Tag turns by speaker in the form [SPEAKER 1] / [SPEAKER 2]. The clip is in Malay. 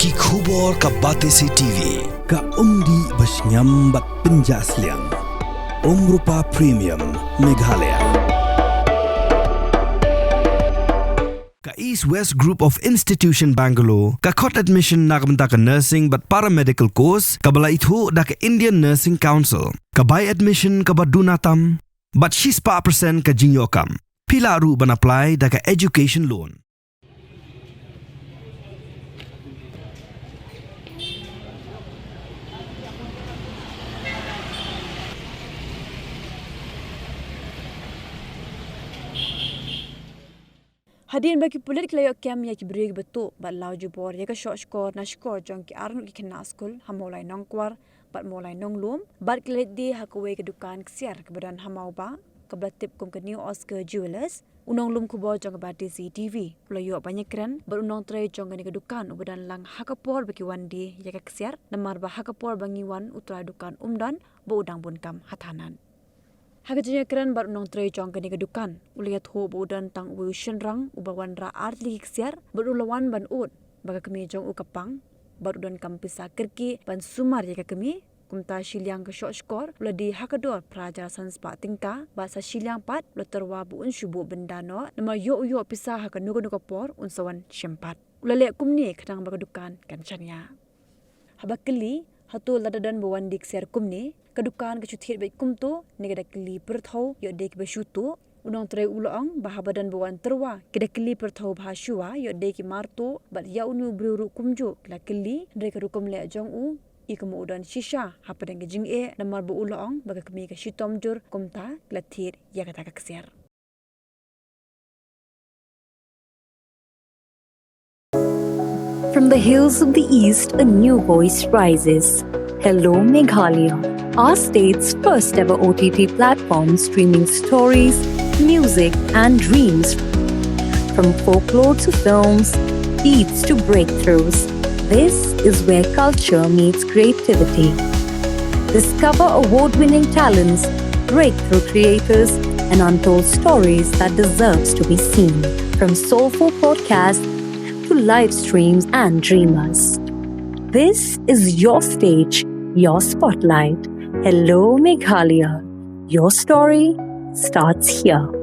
[SPEAKER 1] Ki khubor ka Batesi TV.
[SPEAKER 2] Ka umdi basnyam bat penjaslian. Rupa Premium Meghalaya. Ka East West Group of Institution Bangalore. Ka khot admission nagamta ka nursing but paramedical course. Ka bala ithu da ka Indian Nursing Council. Ka buy admission ka badunatam. But she's pa percent ka jinyokam. Pila ru ban apply da ka education loan.
[SPEAKER 3] Hadirin bagi pulit kelayo Kmie ki beri betul bat lau jubor ya ka Shkor na Shkor jong ki arnu ki Khynnah Skul ha Mawlai nongkwar bat Mawlai nonglum bat kelet di ha kowe ke dukan ksiar ke badan ha Mawbah ke batip kum ke New Oscar Jewelers unong lum kubo jong ke Batesi TV layo banyak keren bat unong tre jong ke dukan ubadan lang ha kapor bagi wandi ya ka ksiar namar ba ha kapor bangi wan utra dukan umdan bo udang bun kam hatanan. Hagajnya keren baru nong tray jong kini kedukan. Ulihat ho budan tang uition rang ubawan ra artli hiksiar baru lawan ban ut baga kami jong ukapang baru dan kampisa kerki ban sumar ya kami kumta shiliang ke Shkor ula di hakador praja sanspa tingka bahasa shiliang pat ula terwa buun syubu bendano nama yo pisah hakanugo nukapor unsawan syempat ula lek kumni kadang baga dukan kan chanya habakeli hatul ladadan bawan diksiar kumni kedukaan kecuthit baik kumtu negada keli perthau yo dek besyutu unong tre ulang bahabadan bawan terwa keda keli perthau bahasua yo dek martu bat ya unu bruru kumju la keli dek rukum le jong u ikamu udan shisha hapadang jing e namar bu ulang baga kemi ka shitom jur kumta glathir ya kata kaksiar.
[SPEAKER 4] From the hills of the east, a new voice rises. Hello Meghalaya, our state's first ever OTT platform streaming stories, music and dreams. From folklore to films, beats to breakthroughs, this is where culture meets creativity. Discover award-winning talents, breakthrough creators and untold stories that deserves to be seen. From soulful podcasts to live streams and dreamers. This is your stage, your spotlight. Hello Meghalaya. Your story starts here.